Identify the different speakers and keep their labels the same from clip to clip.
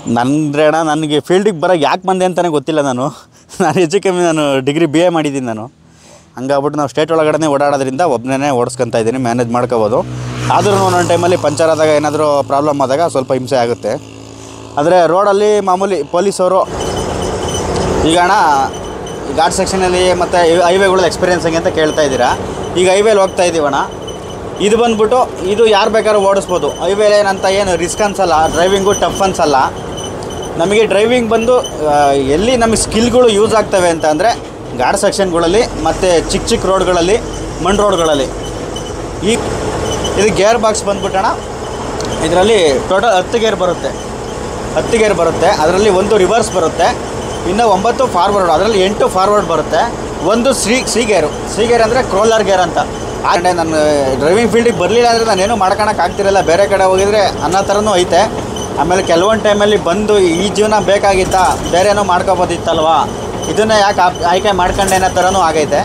Speaker 1: ಅಣ್ಣ ನನಗೆ ಫೀಲ್ಡಿಗೆ ಬರೋಕ್ಕೆ ಯಾಕೆ ಬಂದೆ ಅಂತಲೇ ಗೊತ್ತಿಲ್ಲ. ನಾನು ಹೆಚ್ಚು ಕಮ್ಮಿ ಡಿಗ್ರಿ BA ಮಾಡಿದ್ದೀನಿ ನಾನು. ಹಂಗಾಗ್ಬಿಟ್ಟು ನಾವು ಸ್ಟೇಟ್ ಒಳಗಡೆ ಓಡಾಡೋದ್ರಿಂದ ಒಬ್ಬನೇ ಓಡಿಸ್ಕೊತಾ ಇದ್ದೀನಿ, ಮ್ಯಾನೇಜ್ ಮಾಡ್ಕೋಬೋದು. ಆದ್ರೂ ಒಂದೊಂದು ಟೈಮಲ್ಲಿ ಪಂಚರ್ ಆದಾಗ ಏನಾದರೂ ಪ್ರಾಬ್ಲಮ್ ಆದಾಗ ಸ್ವಲ್ಪ ಹಿಂಸೆ ಆಗುತ್ತೆ. ಆದರೆ ರೋಡಲ್ಲಿ ಮಾಮೂಲಿ ಪೊಲೀಸವರು ಈಗ ಅಣ್ಣ ಘಾಟ್ ಸೆಕ್ಷನಲ್ಲಿ ಮತ್ತು ಹೈವೇಗಳ ಎಕ್ಸ್ಪೀರಿಯೆನ್ಸ್ ಹೆಂಗೆ ಅಂತ ಕೇಳ್ತಾ ಇದ್ದೀರಾ. ಈಗ ಹೈವೇಲಿ ಹೋಗ್ತಾ ಇದ್ದೀವಣ್ಣ, ಇದು ಬಂದ್ಬಿಟ್ಟು ಇದು ಯಾರು ಬೇಕಾದ್ರೂ ಓಡಿಸ್ಬೋದು. ಹೈವೇಲಿ ಏನಂತ ಏನು ರಿಸ್ಕ್ ಅನ್ಸಲ್ಲ, ಡ್ರೈವಿಂಗು ಟಫ್ ಅನ್ಸಲ್ಲ. ನಮಗೆ ಡ್ರೈವಿಂಗ್ ಬಂದು ಎಲ್ಲಿ ನಮಗೆ ಸ್ಕಿಲ್ಗಳು ಯೂಸ್ ಆಗ್ತವೆ ಅಂತ ಅಂದರೆ ಘಾಟ್ ಸೆಕ್ಷನ್ಗಳಲ್ಲಿ ಮತ್ತು ಚಿಕ್ಕ ರೋಡ್ಗಳಲ್ಲಿ, ಮಣ್ಣು ರೋಡ್ಗಳಲ್ಲಿ. ಇದು ಗೇರ್ ಬಾಕ್ಸ್ ಬಂದ್ಬಿಟ್ಟಣ, ಇದರಲ್ಲಿ ಟೋಟಲ್ 10 ಗೇರ್ ಬರುತ್ತೆ. 10 ಗೇರ್ ಬರುತ್ತೆ. ಅದರಲ್ಲಿ 1 ರಿವರ್ಸ್ ಬರುತ್ತೆ, ಇನ್ನು 9 ಫಾರ್ವರ್ಡ್, ಅದರಲ್ಲಿ 8 ಫಾರ್ವರ್ಡ್ ಬರುತ್ತೆ. 1 ಸಿ ಗೇರ್ ಅಂದರೆ ಕ್ರೋಲರ್ ಗೇರ್ ಅಂತ. ಆದರೆ ನಾನು ಡ್ರೈವಿಂಗ್ ಫೀಲ್ಡಿಗೆ ಬರಲಿಲ್ಲ ಅಂದರೆ ನಾನೇನು ಮಾಡ್ಕೊಳಕ್ಕೆ ಆಗ್ತಿರಲ್ಲ. ಬೇರೆ ಕಡೆ ಹೋಗಿದರೆ ಅನ್ನೋ ಥರನೂ ಐತೆ. ಆಮೇಲೆ ಕೆಲವೊಂದು ಟೈಮಲ್ಲಿ ಬಂದು ಈ ಜೀವನ ಬೇಕಾಗಿತ್ತಾ, ಬೇರೆ ಏನೋ ಮಾಡ್ಕೊಬೋದಿತ್ತಲ್ವ, ಇದನ್ನೇ ಯಾಕೆ ಆಯ್ಕೆ ಮಾಡ್ಕೊಂಡೆ ಅನ್ನೋ ಥರನೂ ಆಗೈತೆ.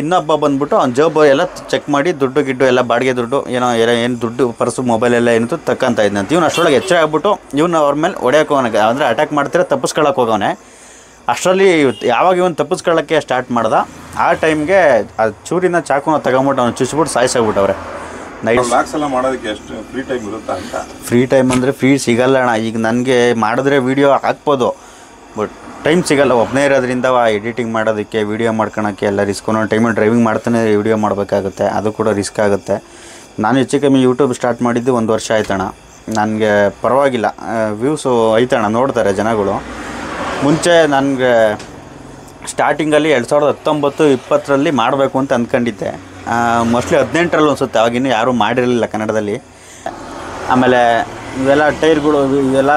Speaker 1: ಇನ್ನೊಬ್ಬ ಬಂದ್ಬಿಟ್ಟು ಅವ್ನ ಜಾಬ್ ಎಲ್ಲ ಚೆಕ್ ಮಾಡಿ ದುಡ್ಡು ಗಿಡ್ಡು ಎಲ್ಲ ಬಾಡಿಗೆ ದುಡ್ಡು ಏನು ದುಡ್ಡು ಪರ್ಸು ಮೊಬೈಲ್ ಎಲ್ಲ ಏನಿತ್ತು ತಕ್ಕಂತ ಇದ್ನಂತ. ಇವ್ನು ಅಷ್ಟರೊಳಗೆ ಎಚ್ಚರ ಆಗ್ಬಿಟ್ಟು ಇವ್ನು ಅವ್ರ ಮೇಲೆ ಹೊಡೆಯೋಕೆ ಹೋಗೋನೆ, ಅಂದರೆ ಅಟ್ಯಾಕ್ ಮಾಡ್ತಿರೋ ತಪ್ಪಿಸ್ಕೊಳ್ಳೋಕೆ ಹೋಗೋನೆ. ಅಷ್ಟರಲ್ಲಿ ಯಾವಾಗ ಇವನು ತಪ್ಪಿಸ್ಕೊಳ್ಳೋಕ್ಕೆ ಸ್ಟಾರ್ಟ್ ಮಾಡ್ದ, ಆ ಟೈಮ್ಗೆ ಆ ಚೂರಿನ ಚಾಕುನ ತಗೊಂಬಿಟ್ಟು ಅವ್ನು ಚುಚ್ಚಿಬಿಟ್ಟು ಸಾಯಿಸಾಗ್ಬಿಟ್ಟವ್ರೆ.
Speaker 2: ಎಲ್ಲ ಮಾಡೋದಕ್ಕೆ ಎಷ್ಟು ಫ್ರೀ ಟೈಮ್ ಇರುತ್ತಾ ಅಂತ?
Speaker 1: ಫ್ರೀ ಟೈಮ್ ಅಂದರೆ ಫ್ರೀ ಸಿಗಲ್ಲ ಅಣ್ಣ. ಈಗ ನನಗೆ ಮಾಡಿದ್ರೆ ವೀಡಿಯೋ ಹಾಕ್ಬೋದು, ಬಟ್ ಟೈಮ್ ಸಿಗಲ್ಲ. ಒಬ್ಬನೇ ಇರೋದ್ರಿಂದ ಎಡಿಟಿಂಗ್ ಮಾಡೋದಕ್ಕೆ, ವೀಡಿಯೋ ಮಾಡ್ಕೊಳಕ್ಕೆ ಎಲ್ಲ ರಿಸ್ಕ್. ಒಂದೊಂದು ಟೈಮಲ್ಲಿ ಡ್ರೈವಿಂಗ್ ಮಾಡ್ತಾನೆ ವೀಡಿಯೋ ಮಾಡಬೇಕಾಗುತ್ತೆ, ಅದು ಕೂಡ ರಿಸ್ಕ್ ಆಗುತ್ತೆ. ನಾನು ಹೆಚ್ಚು ಕಮ್ಮಿ ಯೂಟ್ಯೂಬ್ ಸ್ಟಾರ್ಟ್ ಮಾಡಿದ್ದು 1 ವರ್ಷ ಆಯ್ತಣ್ಣ. ನನಗೆ ಪರವಾಗಿಲ್ಲ, ವ್ಯೂಸು ಐತಣ್ಣ, ನೋಡ್ತಾರೆ ಜನಗಳು. ಮುಂಚೆ ನನಗೆ ಸ್ಟಾರ್ಟಿಂಗಲ್ಲಿ 2019-20 ಮಾಡಬೇಕು ಅಂತ ಅಂದ್ಕೊಂಡಿದ್ದೆ. ಮೋಸ್ಟ್ಲಿ 18ರಲ್ಲಿ ಅನಿಸುತ್ತೆ, ಅವಾಗಿನ್ನೂ ಯಾರೂ ಮಾಡಿರಲಿಲ್ಲ ಕನ್ನಡದಲ್ಲಿ. ಆಮೇಲೆ ಇವೆಲ್ಲ ಟೈರ್ಗಳು ಇವೆಲ್ಲ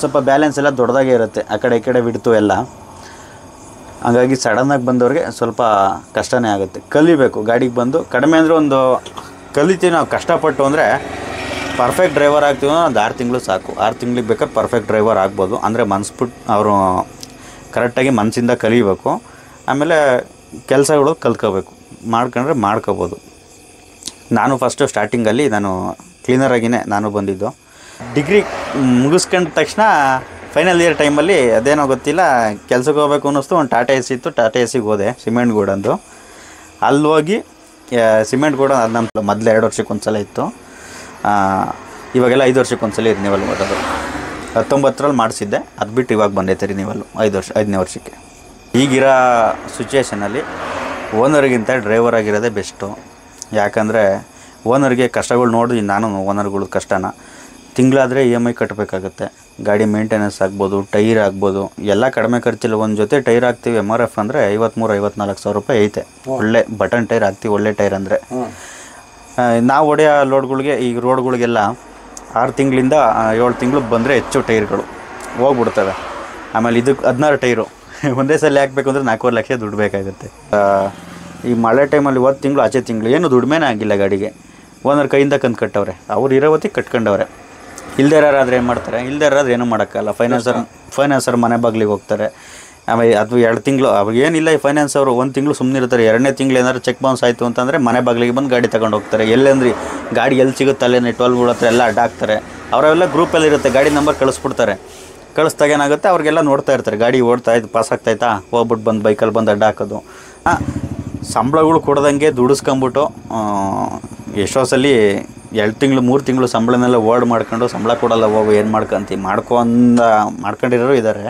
Speaker 1: ಸ್ವಲ್ಪ ಬ್ಯಾಲೆನ್ಸ್ ಎಲ್ಲ ದೊಡ್ಡದಾಗೇ ಇರುತ್ತೆ, ಆ ಕಡೆ ಈ ಕಡೆ ಬಿಡ್ತು ಎಲ್ಲ. ಹಾಗಾಗಿ ಸಡನ್ನಾಗಿ ಬಂದವ್ರಿಗೆ ಸ್ವಲ್ಪ ಕಷ್ಟನೇ ಆಗುತ್ತೆ. ಕಲಿಬೇಕು ಗಾಡಿಗೆ ಬಂದು, ಕಡಿಮೆ ಅಂದರೆ ಒಂದು ಕಲಿತೀವಿ ನಾವು ಕಷ್ಟಪಟ್ಟು ಅಂದರೆ ಪರ್ಫೆಕ್ಟ್ ಡ್ರೈವರ್ ಆಗ್ತೀವಿ ಅಂದರೆ ಒಂದು 6 ತಿಂಗಳು ಸಾಕು. 6 ತಿಂಗಳಿಗೆ ಬೇಕಾದ್ರೆ ಪರ್ಫೆಕ್ಟ್ ಡ್ರೈವರ್ ಆಗ್ಬೋದು. ಅಂದರೆ ಮನ್ಸ್ಬಿಟ್ಟು ಅವರು ಕರೆಕ್ಟಾಗಿ ಮನಸ್ಸಿಂದ ಕಲಿಬೇಕು. ಆಮೇಲೆ ಕೆಲಸಗಳು ಕಲ್ತ್ಕೋಬೇಕು, ಮಾಡ್ಕೊಂಡ್ರೆ ಮಾಡ್ಕೋಬೋದು. ನಾನು ಫಸ್ಟು ಸ್ಟಾರ್ಟಿಂಗಲ್ಲಿ ನಾನು ಕ್ಲೀನರಾಗಿಯೇ ನಾನು ಬಂದಿದ್ದು. ಡಿಗ್ರಿ ಮುಗಿಸ್ಕೊಂಡ ತಕ್ಷಣ ಫೈನಲ್ ಇಯರ್ ಟೈಮಲ್ಲಿ ಅದೇನೋ ಗೊತ್ತಿಲ್ಲ, ಕೆಲ್ಸಕ್ಕೆ ಹೋಗ್ಬೇಕು ಅನ್ನಿಸ್ತು. ಒಂದು ಟಾಟಾ ಎಸ್ ಇತ್ತು, ಟಾಟಾ ಎಸ್ಸಿಗೆ ಹೋದೆ, ಸಿಮೆಂಟ್ ಗೂಡಂದು. ಅಲ್ಲಿ ಹೋಗಿ ಸಿಮೆಂಟ್ ಗೂಡ ಅದು ನಮ್ಮ ಮೊದಲು 2 ವರ್ಷಕ್ಕೆ ಸಲ ಇತ್ತು. ಇವಾಗೆಲ್ಲ 5 ವರ್ಷಕ್ಕೆ ಸಲ ರಿನಿವಲ್ ಮಾಡೋದು. 19ರಲ್ಲಿ ಮಾಡಿಸಿದ್ದೆ, ಅದು ಬಿಟ್ಟು ಇವಾಗ ಬಂದೈತೆ ರಿನಿವಲ್ಲು 5ನೇ ವರ್ಷಕ್ಕೆ. ಈಗಿರೋ ಸಿಚುವೇಷನಲ್ಲಿ ಓನರ್ಗಿಂತ ಡ್ರೈವರ್ ಆಗಿರೋದೇ ಬೆಸ್ಟು. ಯಾಕಂದರೆ ಓನರ್ಗೆ ಕಷ್ಟಗಳು ನೋಡಿ ನಾನು ಓನರ್ಗಳ ಕಷ್ಟನ ತಿಂಗಳಾದರೆ EMI ಕಟ್ಟಬೇಕಾಗುತ್ತೆ. ಗಾಡಿ ಮೇಂಟೆನೆನ್ಸ್ ಆಗ್ಬೋದು, ಟೈರ್ ಆಗ್ಬೋದು, ಎಲ್ಲ ಕಡಿಮೆ ಖರ್ಚಲ್ಲಿ. ಒಂದು ಜೊತೆ ಟೈರ್ ಹಾಕ್ತೀವಿ MRF ಅಂದರೆ 53-54 ಸಾವಿರ ರೂಪಾಯಿ ಐತೆ. ಒಳ್ಳೆ ಬಟನ್ ಟೈರ್ ಹಾಕ್ತೀವಿ, ಒಳ್ಳೆ ಟೈರ್ ಅಂದರೆ. ನಾವು ಹೊಡೆಯೋ ಲೋಡ್ಗಳಿಗೆ ಈಗ ರೋಡ್ಗಳಿಗೆಲ್ಲ 6 ತಿಂಗಳಿಂದ 7 ತಿಂಗಳು ಬಂದರೆ ಹೆಚ್ಚು ಟೈರ್ಗಳು ಹೋಗ್ಬಿಡ್ತವೆ. ಆಮೇಲೆ ಇದಕ್ಕೆ 16 ಟೈರು ಒಂದೇ ಸಲ ಹಾಕಬೇಕು ಅಂದರೆ 4.5 ಲಕ್ಷ ದುಡ್ಡು ಬೇಕಾಗುತ್ತೆ. ಈ ಮಳೆ ಟೈಮಲ್ಲಿ 1 ತಿಂಗಳು ಆಚೆ ತಿಂಗಳು ಏನು ದುಡಿಮೆನೇ ಆಗಿಲ್ಲ ಗಾಡಿಗೆ. ಓನರ್ ಕೈಯಿಂದ ಕಂತು ಕಟ್ಟವ್ರೆ, ಅವ್ರು ಇರೋವತ್ತಿಗೆ ಕಟ್ಕೊಂಡವ್ರೆ. ಇಲ್ಲದೇ ಇರೋರಾದ್ರೆ ಏನು ಮಾಡ್ತಾರೆ, ಇಲ್ಲದೇ ಇರೋದ್ರೆ ಏನೂ ಮಾಡೋಕ್ಕಲ್ಲ. ಫೈನಾನ್ಸರ್ ಮನೆ ಬಾಗಿಲಿಗೆ ಹೋಗ್ತಾರೆ. ಆಮೇಲೆ ಅದು 2 ತಿಂಗಳು ಅವಾಗೇನಿಲ್ಲ. ಈ ಫೈನಾನ್ಸ್ ಅವರು 1 ತಿಂಗಳು ಸುಮ್ಮನೆ ಇರ್ತಾರೆ. 2ನೇ ತಿಂಗಳು ಏನಾದ್ರು ಚೆಕ್ ಬೌನ್ಸ್ ಆಯಿತು ಅಂತಂದರೆ ಮನೆ ಬಾಗಿಲಿಗೆ ಬಂದು ಗಾಡಿ ತಗೊಂಡು ಹೋಗ್ತಾರೆ. ಎಲ್ಲಂದ್ರೆ ಗಾಡಿ ಎಲ್ಲಿ ಸಿಗುತ್ತೆ ಅಲ್ಲೇ 12 ಹತ್ರ ಎಲ್ಲ ಅಡ್ಡ ಹಾಕ್ತಾರೆ. ಅವರೆಲ್ಲ ಗ್ರೂಪಲ್ಲಿ ಇರುತ್ತೆ, ಗಾಡಿ ನಂಬರ್ ಕಳಿಸ್ಬಿಡ್ತಾರೆ. ಕಳಿಸ್ದಾಗ ಏನಾಗುತ್ತೆ, ಅವ್ರಿಗೆಲ್ಲ ನೋಡ್ತಾ ಇರ್ತಾರೆ, ಗಾಡಿ ಓಡ್ತಾ ಇದ್ದು ಪಾಸ್ ಆಗ್ತಾಯ್ತಾ, ಹೋಗ್ಬಿಟ್ಟು ಬಂದು ಬೈಕಲ್ಲಿ ಬಂದು ಅಡ್ಡ ಹಾಕೋದು. ಸಂಬಳಗಳು ಕೊಡ್ದಂಗೆ ದುಡಿಸ್ಕೊಂಬಿಟ್ಟು ಎಷ್ಟೋ ಸಲ 2 ತಿಂಗಳು 3 ತಿಂಗಳು ಸಂಬಳನೆಲ್ಲ ಓಡ್ ಮಾಡ್ಕೊಂಡು ಸಂಬಳ ಕೊಡಲ್ಲ, ಹೋಗು ಏನು ಮಾಡ್ಕೊಂಡಿರೋರು ಇದ್ದಾರೆ.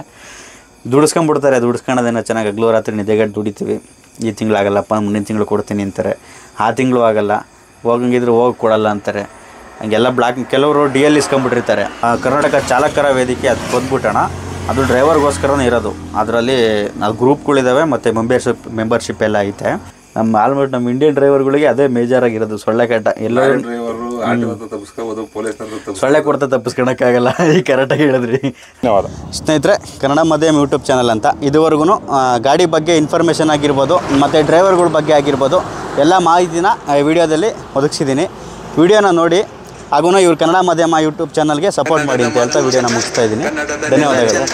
Speaker 1: ದುಡಿಸ್ಕೊಂಬಿಡ್ತಾರೆ. ದುಡಿಸ್ಕೊಳ್ಳೋದೇನೋ ಚೆನ್ನಾಗಿ ಹಗಲು ರಾತ್ರಿ ನಿದ್ದೆಗೆಟ್ಟು ದುಡಿತೀವಿ. ಈ ತಿಂಗಳಾಗಲ್ಲಪ್ಪ, ಮುಂದಿನ ತಿಂಗಳು ಕೊಡ್ತೀನಿ ಅಂತಾರೆ. ಆ ತಿಂಗಳು ಆಗಲ್ಲ, ಹೋಗಂಗಿದ್ರೆ ಹೋಗಿ ಕೊಡಲ್ಲ ಅಂತಾರೆ. ಹಂಗೆಲ್ಲ ಕೆಲವರು DL ಇಸ್ಕೊಂಬಿಟ್ಟಿರ್ತಾರೆ. ಕರ್ನಾಟಕ ಚಾಲಕರ ವೇದಿಕೆ ಅದು ಬಂದ್ಬಿಟ್ಟಣ, ಅದು ಡ್ರೈವರ್ಗೋಸ್ಕರನೇ ಇರೋದು. ಅದರಲ್ಲಿ ಗ್ರೂಪ್ಗಳಿದ್ದಾವೆ ಮತ್ತು ಮೆಂಬರ್ಶಿಪ್ ಎಲ್ಲ ಐತೆ. ಆಲ್ಮೋಸ್ಟ್ ನಮ್ಮ ಇಂಡಿಯನ್ ಡ್ರೈವರ್ಗಳಿಗೆ ಅದೇ ಮೇಜರ್ ಆಗಿರೋದು, ಸೊಳ್ಳೆ ಕಾಟ. ಎಲ್ಲರೂ ಸೊಳ್ಳೆ ಕೊಡ್ತಾ ತಪ್ಪಿಸ್ಕೊಳಕ್ಕಾಗಲ್ಲ. ಈ ಕರೆಕ್ಟಾಗಿ ಹೇಳಿದ್ರಿ. ಸ್ನೇಹಿತರೆ, ಕನ್ನಡ ಮಾಧ್ಯಮ ಯೂಟ್ಯೂಬ್ ಚಾನಲ್ ಅಂತ ಇದುವರೆಗೂ ಗಾಡಿ ಬಗ್ಗೆ ಇನ್ಫಾರ್ಮೇಷನ್ ಆಗಿರ್ಬೋದು ಮತ್ತು ಡ್ರೈವರ್ಗಳ ಬಗ್ಗೆ ಆಗಿರ್ಬೋದು ಎಲ್ಲ ಮಾಹಿತಿನ ವಿಡಿಯೋದಲ್ಲಿ ಒದಗಿಸಿದ್ದೀನಿ. ವಿಡಿಯೋನ ನೋಡಿ ಹಾಗೂ ಇವ್ರು ಕನ್ನಡ ಮಾಧ್ಯಮ ಯೂಟ್ಯೂಬ್ ಚಾನಲ್ಗೆ ಸಪೋರ್ಟ್ ಮಾಡಿ ಅಂತ ಹೇಳ್ತಾ ವಿಡಿಯೋನ ಮುಗಿಸ್ತಾ ಇದ್ದೀನಿ. ಧನ್ಯವಾದಗಳು.